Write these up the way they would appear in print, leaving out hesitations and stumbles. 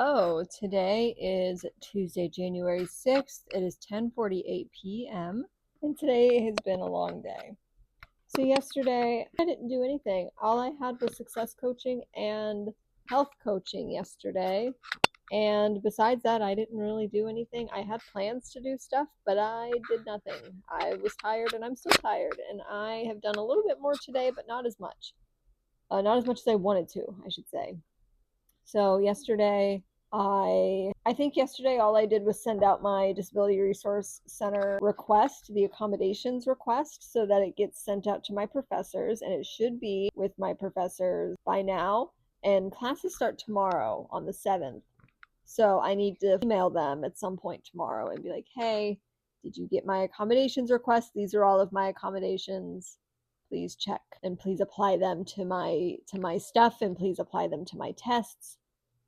Hello, today is Tuesday, January 6th. It is 10:48 p.m. and today has been a long day. So yesterday I didn't do anything. All I had was success coaching and health coaching yesterday. And besides that, I didn't really do anything. I had plans to do stuff, but I did nothing. I was tired and I'm still tired. And I have done a little bit more today, but not as much. Not as much as I wanted to, I should say. So yesterday, I think yesterday all I did was send out my Disability Resource Center request, the accommodations request, so that it gets sent out to my professors, and it should be with my professors by now. And classes start tomorrow on the 7th. So I need to email them at some point tomorrow and be like, hey, did you get my accommodations request? These are all of my accommodations. Please check and please apply them to my stuff, and please apply them to my tests.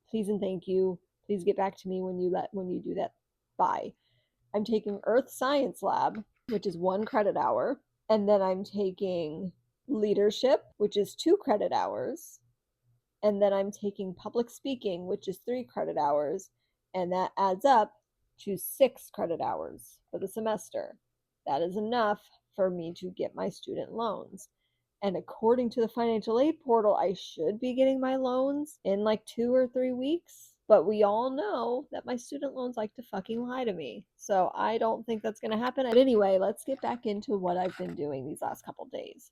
Please and thank you. Please get back to me when you do that. Bye. I'm taking Earth Science Lab, which is 1 credit hour, and then I'm taking leadership, which is 2 credit hours, and then I'm taking public speaking, which is 3 credit hours, and that adds up to 6 credit hours for the semester. That is enough for me to get my student loans. And according to the financial aid portal, I should be getting my loans in like 2 or 3 weeks. But we all know that my student loans like to fucking lie to me. So I don't think that's going to happen. But anyway, let's get back into what I've been doing these last couple days.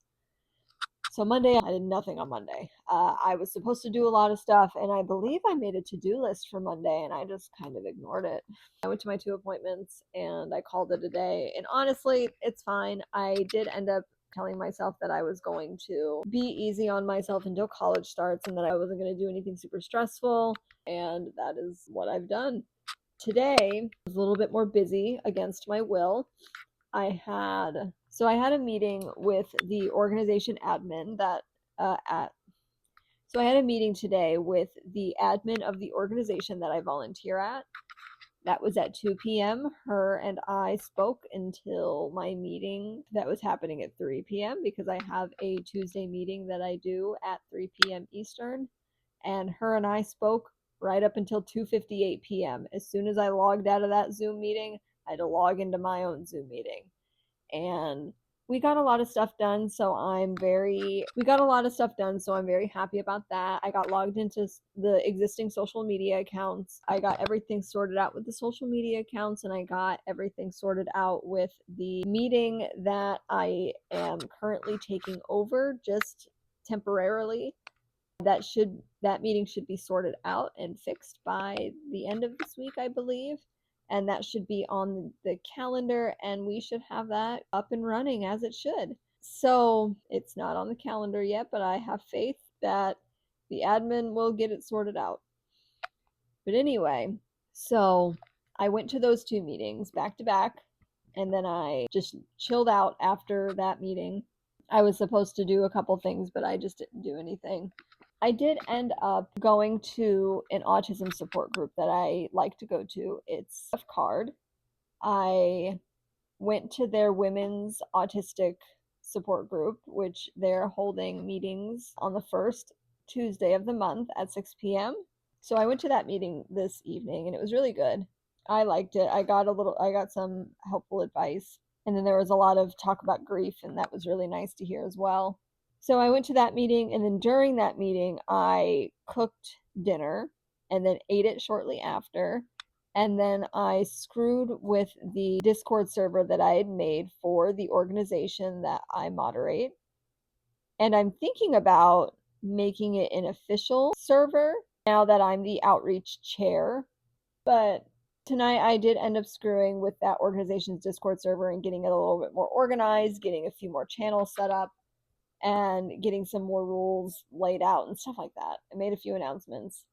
So Monday, I did nothing on Monday. I was supposed to do a lot of stuff, and I believe I made a to-do list for Monday, and I just kind of ignored it. I went to my 2 appointments, and I called it a day. And honestly, it's fine. I did end up telling myself that I was going to be easy on myself until college starts, and that I wasn't going to do anything super stressful, and that is what I've done. Today was a little bit more busy against my will. I had a meeting with the organization admin that I had a meeting today with the admin of the organization that I volunteer at. That was at 2 p.m. Her and I spoke until my meeting that was happening at 3 p.m. because I have a Tuesday meeting that I do at 3 p.m. Eastern. And her and I spoke right up until 2:58 p.m. As soon as I logged out of that Zoom meeting, I had to log into my own Zoom meeting. And we got a lot of stuff done, so I'm very happy about that. I got logged into the existing social media accounts. I got everything sorted out with the social media accounts, and I got everything sorted out with the meeting that I am currently taking over just temporarily. That meeting should be sorted out and fixed by the end of this week, I believe. And that should be on the calendar, and we should have that up and running as it should. So it's not on the calendar yet, but I have faith that the admin will get it sorted out. But anyway, so I went to those 2 meetings back to back, and then I just chilled out after that meeting. I was supposed to do a couple things, but I just didn't do anything. I did end up going to an autism support group that I like to go to. It's Card. I went to their women's autistic support group, which they're holding meetings on the first Tuesday of the month at 6 p.m. So I went to that meeting this evening, and it was really good. I liked it. I got some helpful advice. And then there was a lot of talk about grief, and that was really nice to hear as well. So I went to that meeting, and then during that meeting, I cooked dinner and then ate it shortly after. And then I screwed with the Discord server that I had made for the organization that I moderate. And I'm thinking about making it an official server now that I'm the outreach chair. But tonight I did end up screwing with that organization's Discord server and getting it a little bit more organized, getting a few more channels set up, and getting some more rules laid out and stuff like that. I made a few announcements.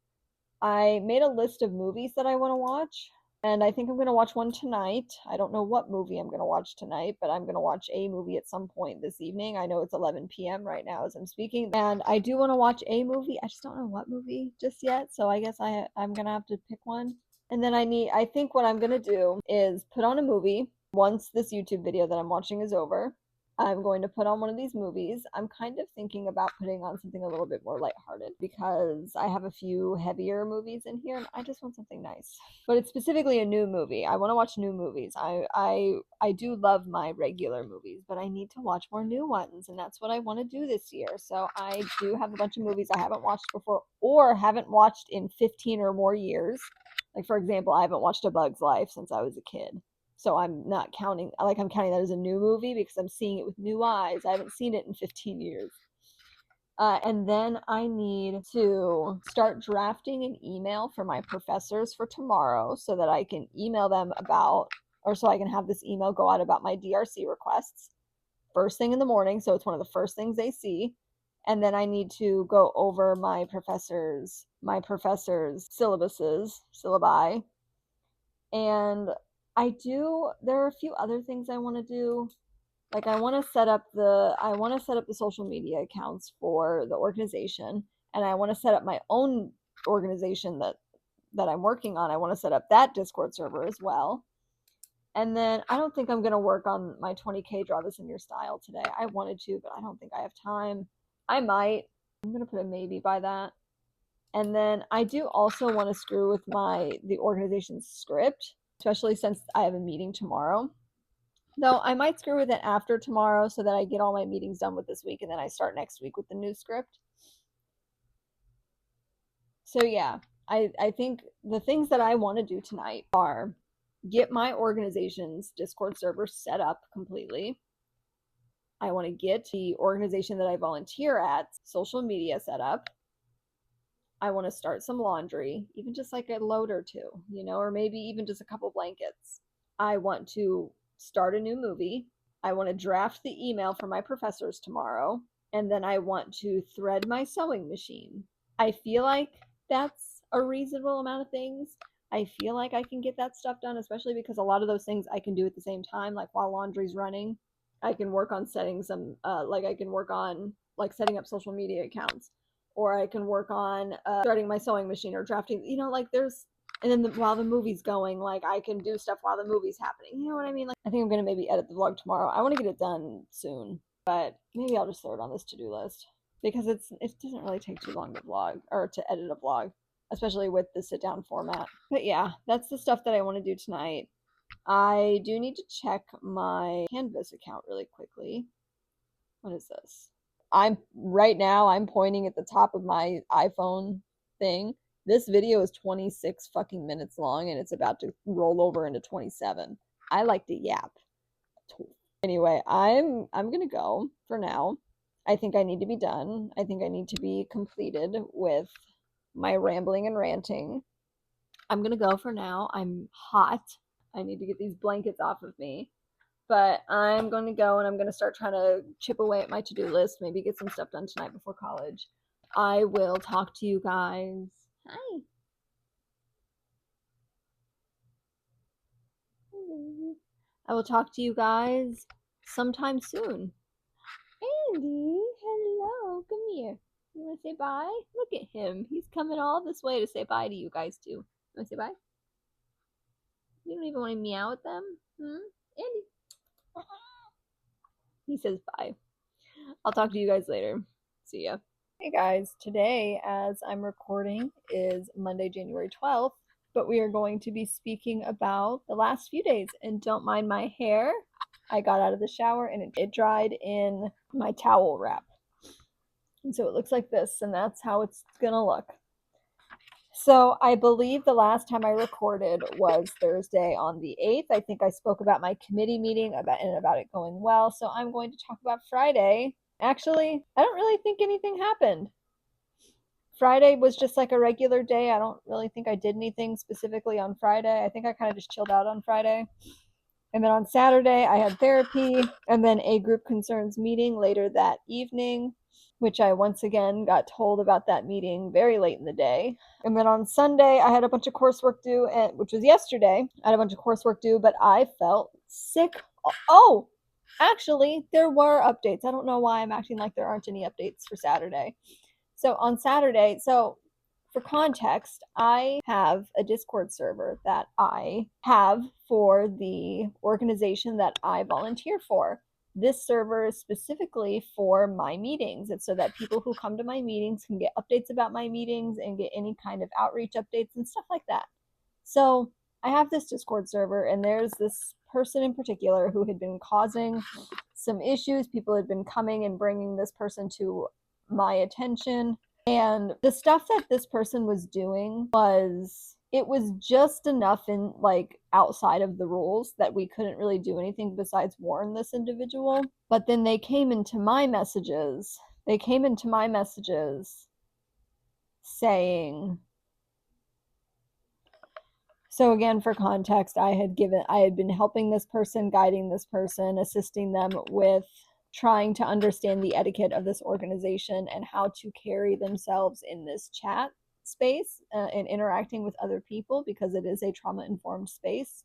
I made a list of movies that I want to watch, and I think I'm going to watch one tonight. I don't know what movie I'm going to watch tonight, but I'm going to watch a movie at some point this evening. I know it's 11 p.m. right now as I'm speaking, and I do want to watch a movie. I just don't know what movie just yet, so I guess I'm going to have to pick one. And then I think what I'm going to do is put on a movie once this YouTube video that I'm watching is over. I'm going to put on one of these movies. I'm kind of thinking about putting on something a little bit more lighthearted because I have a few heavier movies in here and I just want something nice. But it's specifically a new movie. I want to watch new movies. I do love my regular movies, but I need to watch more new ones, and that's what I want to do this year. So I do have a bunch of movies I haven't watched before or haven't watched in 15 or more years. Like, for example, I haven't watched A Bug's Life since I was a kid. So I'm not counting, like, I'm counting that as a new movie because I'm seeing it with new eyes. I haven't seen it in 15 years. And then I need to start drafting an email for my professors for tomorrow so that I can email them about, or so I can have this email go out about my DRC requests first thing in the morning. So it's one of the first things they see. And then I need to go over my professors' syllabi. And there are a few other things I want to do. Like, I want to set up the social media accounts for the organization, and I want to set up my own organization that I'm working on. I want to set up that Discord server as well. And then I don't think I'm going to work on my 20K Draw This in Your Style today. I wanted to, but I don't think I have time. I might. I'm going to put a maybe by that. And then I do also want to screw with the organization's script, especially since I have a meeting tomorrow. Though I might screw with it after tomorrow so that I get all my meetings done with this week and then I start next week with the new script. So yeah, I think the things that I want to do tonight are get my organization's Discord server set up completely. I want to get the organization that I volunteer at social media set up. I want to start some laundry, even just like a load or two, or maybe even just a couple blankets. I want to start a new movie. I want to draft the email for my professors tomorrow. And then I want to thread my sewing machine. I feel like that's a reasonable amount of things. I feel like I can get that stuff done, especially because a lot of those things I can do at the same time, like while laundry's running. I can work on setting some, I can work on like setting up social media accounts, or I can work on starting my sewing machine or drafting, and then while the movie's going, like, I can do stuff while the movie's happening. You know what I mean? Like, I think I'm going to maybe edit the vlog tomorrow. I want to get it done soon, but maybe I'll just throw it on this to-do list because it doesn't really take too long to vlog or to edit a vlog, especially with the sit-down format. But yeah, that's the stuff that I want to do tonight. I do need to check my Canvas account really quickly. What is this? Right now I'm pointing at the top of my iPhone thing. This video is 26 fucking minutes long and it's about to roll over into 27. I like to yap. Anyway, I'm gonna go for now. I think I need to be done. I think I need to be completed with my rambling and ranting. I'm gonna go for now. I'm hot. I need to get these blankets off of me. But I'm going to go and I'm going to start trying to chip away at my to-do list, maybe get some stuff done tonight before college. I will talk to you guys. Hi. I will talk to you guys sometime soon. Andy, hello. Come here. You want to say bye? Look at him. He's coming all this way to say bye to you guys, too. You want to say bye? You don't even want to meow at them? Andy. He says bye. I'll talk to you guys later. See ya. Hey guys, today as I'm recording is Monday, January 12th, but we are going to be speaking about the last few days. And don't mind my hair. I got out of the shower and it dried in my towel wrap. And so it looks like this, and that's how it's gonna look. So I believe the last time I recorded was Thursday on the 8th. I think I spoke about my committee meeting about it going well. So I'm going to talk about Friday. Actually, I don't really think anything happened. Friday was just like a regular day. I don't really think I did anything specifically on Friday. I think I kind of just chilled out on Friday. And then on Saturday, I had therapy and then a group concerns meeting later that evening, which I once again got told about that meeting very late in the day. And then on Sunday, I had a bunch of coursework due, which was yesterday. I had a bunch of coursework due, but I felt sick. Oh, actually, there were updates. I don't know why I'm acting like there aren't any updates for Saturday. So on Saturday, for context, I have a Discord server that I have for the organization that I volunteer for. this server is specifically for my meetings. It's so that people who come to my meetings can get updates about my meetings and get any kind of outreach updates and stuff like that. So I have this Discord server, and there's this person in particular who had been causing some issues. People had been coming and bringing this person to my attention. And the stuff that this person was doing was, it was just enough in like outside of the rules that we couldn't really do anything besides warn this individual. But then they came into my messages. Saying, so again, for context, I had been helping this person, guiding this person, assisting them with trying to understand the etiquette of this organization and how to carry themselves in this chat space and interacting with other people, because it is a trauma-informed space.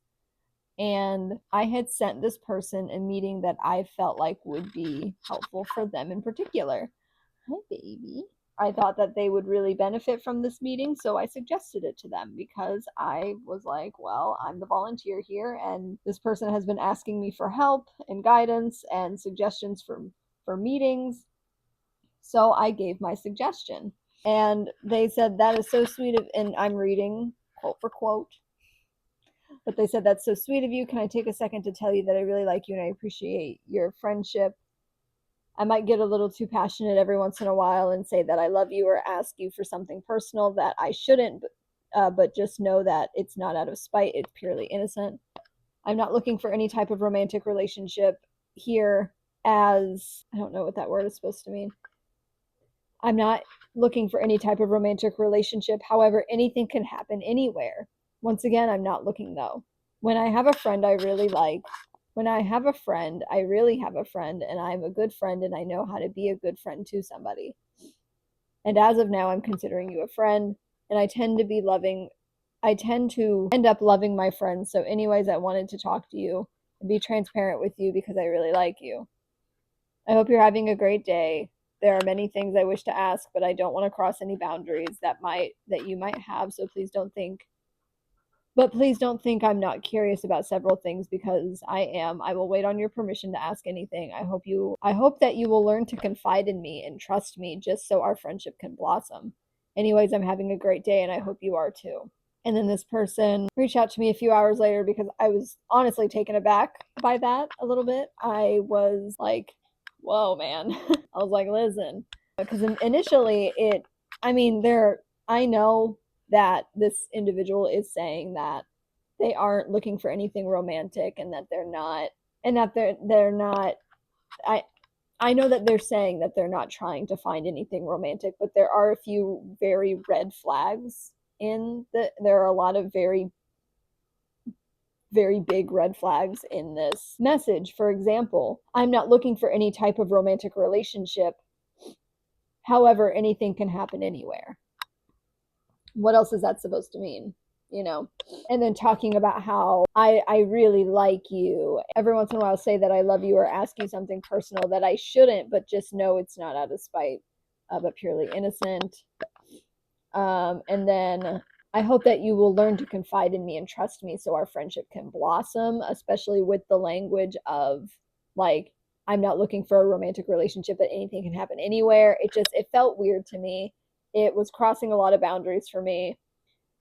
And I had sent this person a meeting that I felt like would be helpful for them in particular. Hi, baby. I thought that they would really benefit from this meeting, so I suggested it to them because I was like, well, I'm the volunteer here, and this person has been asking me for help and guidance and suggestions for meetings. So I gave my suggestion. And they said, that is so sweet of, and I'm reading quote for quote, but they said, that's so sweet of you. Can I take a second to tell you that I really like you and I appreciate your friendship? I might get a little too passionate every once in a while and say that I love you or ask you for something personal that I shouldn't, but just know that it's not out of spite. It's purely innocent. I'm not looking for any type of romantic relationship here, as I don't know what that word is supposed to mean. I'm not looking for any type of romantic relationship. However, anything can happen anywhere. Once again, I'm not looking though. When I have a friend I really like, when I have a friend, I really have a friend, and I'm a good friend and I know how to be a good friend to somebody. And as of now, I'm considering you a friend, and I tend to end up loving my friends. So anyways, I wanted to talk to you and be transparent with you because I really like you. I hope you're having a great day. There are many things I wish to ask, but I don't want to cross any boundaries that you might have, so please don't think I'm not curious about several things, because I am. I will wait on your permission to ask anything. I hope that you will learn to confide in me and trust me, just so our friendship can blossom. Anyways, I'm having a great day and I hope you are too. And then this person reached out to me a few hours later because I was honestly taken aback by that a little bit. I was like, whoa, man. I was like, listen, because initially I know that this individual is saying that they aren't looking for anything romantic, and that they're not I know that they're saying that they're not trying to find anything romantic, but there are a few very red flags there are a lot of very very big red flags in this message. For example, I'm not looking for any type of romantic relationship. However, anything can happen anywhere. What else is that supposed to mean? And then talking about how I really like you. Every once in a while say that I love you or ask you something personal that I shouldn't, but just know it's not out of spite, but purely innocent. And then I hope that you will learn to confide in me and trust me so our friendship can blossom, especially with the language of like, I'm not looking for a romantic relationship, but anything can happen anywhere. It felt weird to me. It was crossing a lot of boundaries for me.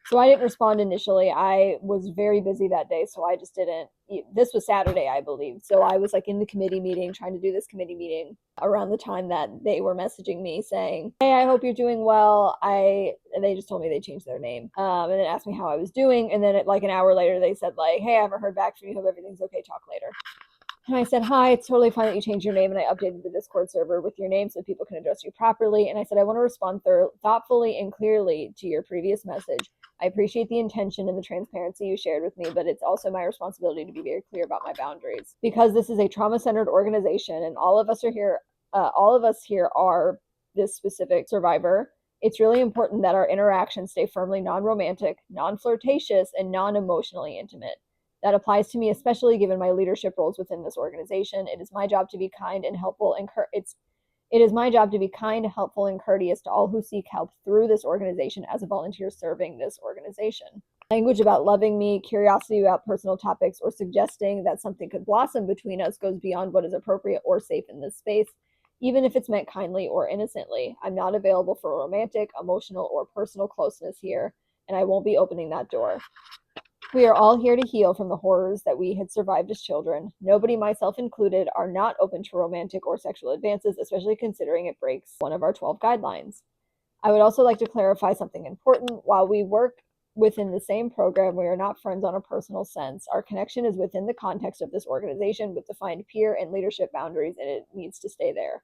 So I didn't respond initially. I was very busy that day, so I just didn't. This was Saturday, I believe. So I was like in the committee meeting, trying to do this committee meeting around the time that they were messaging me saying, hey, I hope you're doing well. And they just told me they changed their name, and then asked me how I was doing. And then like an hour later, they said like, hey, I haven't heard back from you. Hope everything's okay. Talk later. And I said, hi, it's totally fine that you changed your name. And I updated the Discord server with your name so people can address you properly. And I said, I want to respond thoughtfully and clearly to your previous message. I appreciate the intention and the transparency you shared with me, but it's also my responsibility to be very clear about my boundaries. Because this is a trauma-centered organization and all of us here are this specific survivor. It's really important that our interactions stay firmly non-romantic, non-flirtatious, and non-emotionally intimate. That applies to me, especially given my leadership roles within this organization. It is my job to be kind and helpful, and it is my job to be kind, helpful, and courteous to all who seek help through this organization as a volunteer serving this organization. Language about loving me, curiosity about personal topics, or suggesting that something could blossom between us goes beyond what is appropriate or safe in this space, even if it's meant kindly or innocently. I'm not available for romantic, emotional, or personal closeness here, and I won't be opening that door. We are all here to heal from the horrors that we had survived as children. Nobody, myself included, are not open to romantic or sexual advances, especially considering it breaks one of our 12 guidelines. I would also like to clarify something important. While we work within the same program, we are not friends on a personal sense. Our connection is within the context of this organization with defined peer and leadership boundaries, and it needs to stay there.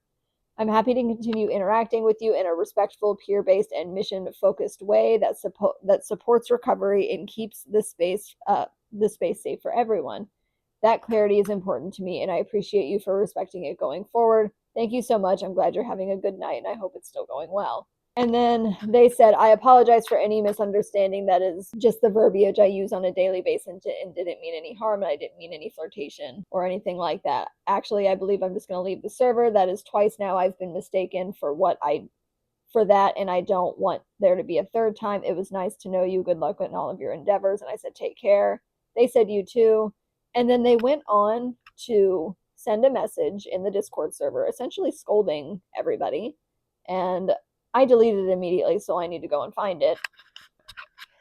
I'm happy to continue interacting with you in a respectful, peer-based, and mission-focused way that supports recovery and keeps this space safe for everyone. That clarity is important to me, and I appreciate you for respecting it going forward. Thank you so much. I'm glad you're having a good night, and I hope it's still going well. And then they said, I apologize for any misunderstanding. That is just the verbiage I use on a daily basis and didn't mean any harm. And I didn't mean any flirtation or anything like that. Actually, I believe I'm just going to leave the server. That is twice now I've been mistaken for that, and I don't want there to be a third time. It was nice to know you. Good luck in all of your endeavors. And I said, take care. They said, you too. And then they went on to send a message in the Discord server, essentially scolding everybody. And I deleted it immediately, so I need to go and find it.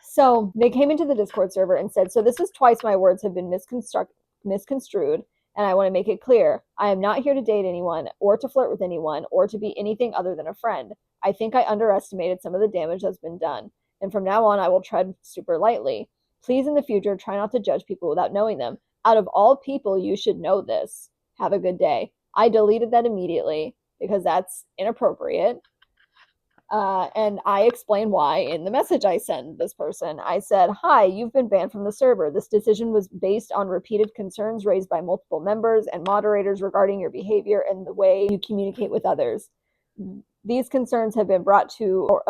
So they came into the Discord server and said, so this is twice my words have been misconstrued, and I want to make it clear. I am not here to date anyone or to flirt with anyone or to be anything other than a friend. I think I underestimated some of the damage that's been done, and from now on I will tread super lightly. Please, in the future, try not to judge people without knowing them. Out of all people, you should know this. Have a good day. I deleted that immediately because that's inappropriate. And I explained why in the message I sent this person. I said, hi, you've been banned from the server. This decision was based on repeated concerns raised by multiple members and moderators regarding your behavior and the way you communicate with others. These concerns have been brought to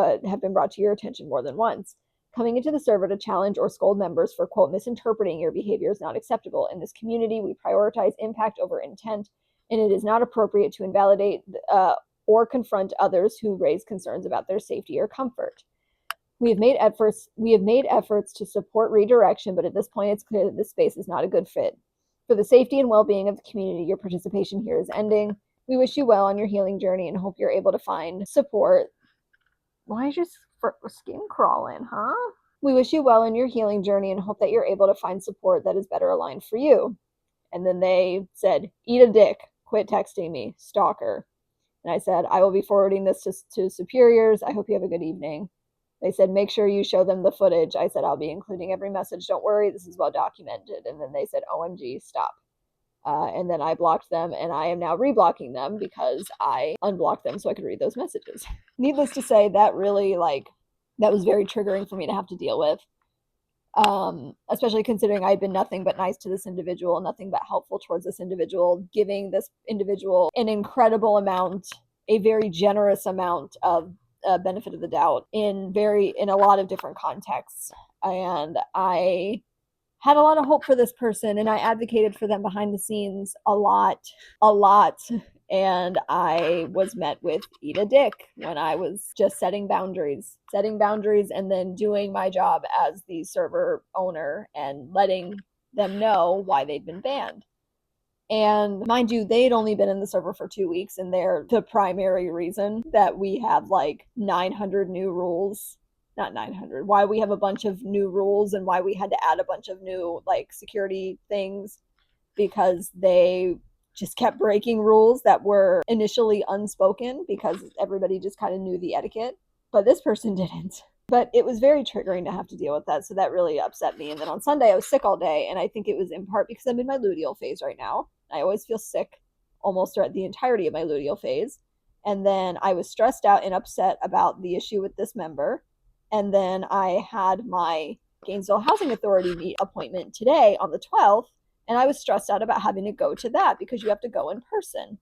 your attention more than once. Coming into the server to challenge or scold members for, quote, misinterpreting your behavior is not acceptable. In this community, we prioritize impact over intent, and it is not appropriate to invalidate or confront others who raise concerns about their safety or comfort. We have made efforts to support redirection, but at this point it's clear that this space is not a good fit. For the safety and well-being of the community, your participation here is ending. We wish you well on your healing journey and hope you're able to find support. Why is your skin crawling, huh? We wish you well in your healing journey and hope that you're able to find support that is better aligned for you. And then they said, eat a dick, quit texting me, stalker. And I said, I will be forwarding this to superiors. I hope you have a good evening. They said, make sure you show them the footage. I said, I'll be including every message. Don't worry, this is well documented. And then they said, OMG, stop. And then I blocked them, and I am now reblocking them because I unblocked them so I could read those messages. Needless to say, that really, that was very triggering for me to have to deal with. Especially considering I'd been nothing but nice to this individual, nothing but helpful towards this individual, giving this individual an incredible amount, a very generous amount of benefit of the doubt in a lot of different contexts. And I had a lot of hope for this person, and I advocated for them behind the scenes a lot. And I was met with eat a dick when I was just setting boundaries and then doing my job as the server owner and letting them know why they'd been banned. And mind you, they'd only been in the server for 2 weeks, and they're the primary reason that we have 900 new rules. Not 900, why we have a bunch of new rules and why we had to add a bunch of new security things, because they just kept breaking rules that were initially unspoken because everybody just kind of knew the etiquette, but this person didn't. But it was very triggering to have to deal with that, so that really upset me. And then on Sunday, I was sick all day, and I think it was in part because I'm in my luteal phase right now. I always feel sick almost throughout the entirety of my luteal phase. And then I was stressed out and upset about the issue with this member. And then I had my Gainesville Housing Authority appointment today on the 12th, and I was stressed out about having to go to that because you have to go in person.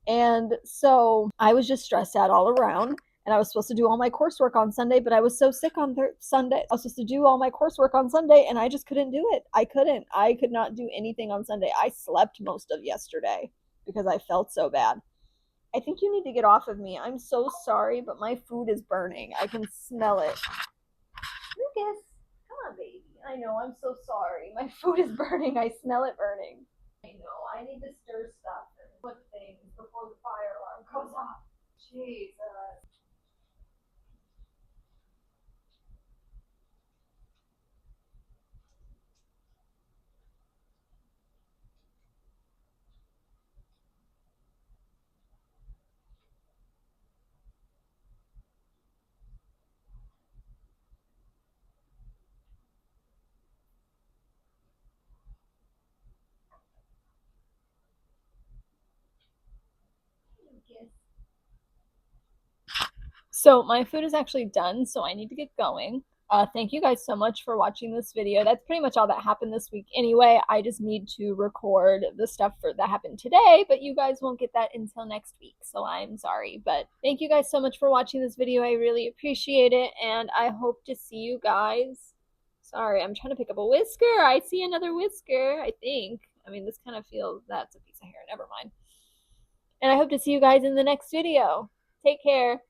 And so I was just stressed out all around, and I was supposed to do all my coursework on Sunday, but I was so sick on Sunday. I was supposed to do all my coursework on Sunday, and I just couldn't do it. I could not do anything on Sunday. I slept most of yesterday because I felt so bad. I think you need to get off of me. I'm so sorry, but my food is burning. I can smell it. Lucas, come on, baby. I know, I'm so sorry. My food is burning. I smell it burning. I know, I need to stir stuff and put things before the fire alarm goes off. Jesus. So my food is actually done, so I need to get going. Thank you guys so much for watching this video. That's pretty much all that happened this week anyway. I just need to record the stuff that happened today, but you guys won't get that until next week, so I'm sorry. But thank you guys so much for watching this video. I really appreciate it, and I hope to see you guys. Sorry, I'm trying to pick up a whisker. I see another whisker, I think. I mean, this kind of feels, that's a piece of hair. Never mind. And I hope to see you guys in the next video. Take care.